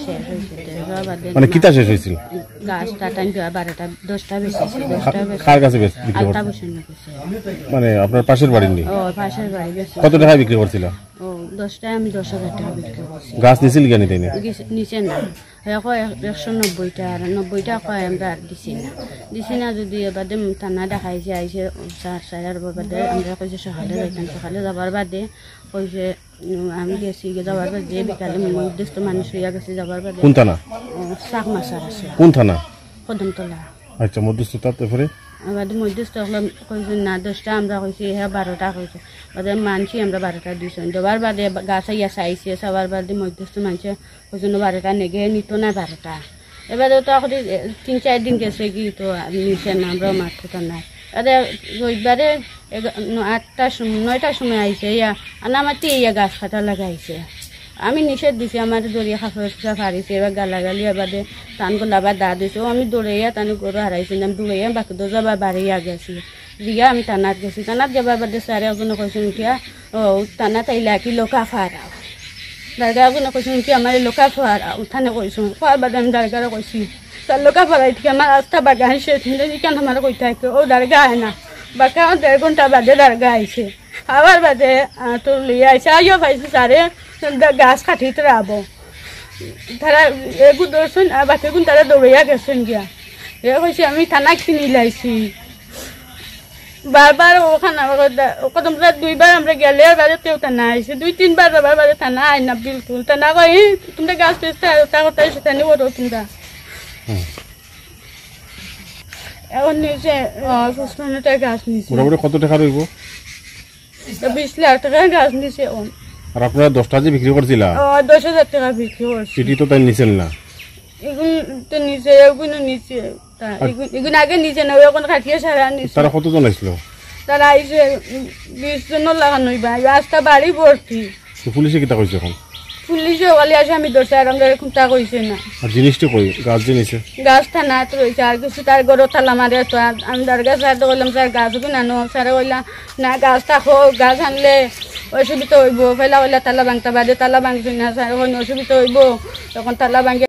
শেষ হয়েছে মানে কিতা শেষ হয়েছিল? গাছটা টাইম 12টা 10টা বেশি 10টা বেশি কার কাছে আলতা বসেন গেছে। মানে আপনার পাশের বাড়ির নেই? ও পাশের বাড়ি গেছে। কত টাকা বিক্রি করছিল? ও 10টায় আমি 10,000 টাকা বিক্রি করছি। গাছ নিছিল কেন তাই না? নিচে না 190টা আর 90টা কয় আমরা আর দিছি না যদি এবারে থানা দেখাইছে আইসে সারার বাদে আমরা কইছে সকালে যাবার বাদে কইছে আমি গেছি যাবার বাদে বিকালে নির্দিষ্ট মানুষ হইয়া গেছে যাবার বাদে। কোন থানা? শাক মাছার আছে। কোন থানা? কদমতলা। আচ্ছা মধ্যস্থতা তারপরে আবার মধ্যস্থ হলাম কইছে না 10টা আমরা কইছি হ্যাঁ 12টা কইছে বাদে মানছি আমরা 12টা দিয়েছি দেওয়ার বাদে গাছ ইয়া চাইছে সবার বাদে মধ্যস্থ মানুষে কইছে 12টা নেগে নিত না 12টা। এবারে তো এখন 3-4 দিন গেছে কি তো নিচে না আমরা মাঠটা নাই। আরে রবিবারে 9টার সময় আইছে ইয়া আনামাতি ইয়া গাছ কাটা লাগাইছে। আমি নিষেধ দিছি আমার দড়িয়া খাফা ফারিছে এবার গালাগালি বাদে টান গোলাবার দা দিছে আমি দৌড়াইয়া টানি গরু হারাইছি আমি দৌড়াইয়া বাকি যাবার বাড়িয়া গেছি দিয়া আমি টানাত গেছি টানাত যাবার বাদে স্যারে ওগুলো কইছেন কিয়া ও টানাত আইলা কি লোকা ফারাও দারগা ওগুলো কইছেন কি আমার লোকা ফারাও উঠানে কইছো ফার বাদে আমি দারগারে কইছি তার লোকা ফারাই থেকে আমার রাস্তা বাগা আইসে কেন আমার কই থাকে ও দারগা আয় না বাকা 1.5 ঘন্টা বাদে দারগা আইছে আবার বাদে তোর লিয়ে আইসে আইও পাইছি স্যারে গাছ কাটিতে রাবো তারা এগুলো দৌড়ছেন আর বাকিগুন তারা দৌড়াইয়া গেছেন গিয়া এ কইছে আমি থানা কিনি লাইছি বারবার ওখানে কদম 2বার আমরা গেলে আর বাদে কেউ থানা আইসে 2-3বার যাবার বাদে থানা আই না বিলকুল থানা কই তোমরা গাছ পেয়েছে তা কথা সেটা নিয়ে ওঠো তোমরা এখন নিচে 55 টাকা গাছ নিচ্ছে মোটামুটি কত টাকা রইব? 20 লাখ টাকা গাছ নিচ্ছে। আর আপনারা 10টা যে বিক্রি করছিল 10,000 টাকা বিক্রি করছি। সেটি তো তাই নিছেন না? এগুলো তো নিচে এগুলো নিচে এগুলো আগে নিচে না ওখানে কাটিয়ে সারা নিচে। তারা কতজন আসলো? তারা আইসে 20 জন লাগানো রাস্তা বাড়ি ভর্তি। পুলিশে কিতা কইছে এখন? পুলিশে ওয়ালি আসে আমি ধরছি আর আমরা খুঁটা কইছে না। আর জিনিসটা কই গাছ যে নিছে? গাছটা না তো রয়েছে আর কিছু তার গরো তালা মারে তো আমি দারগা স্যার তো বললাম স্যার গাছ আনো স্যারে বললাম না গাছটা গাছ আনলে অসুবিধা হইব পয়লা তালা ভাঙতে বাদে তালা ভাঙছি না স্যার অসুবিধা হইব তখন তালা ভাঙে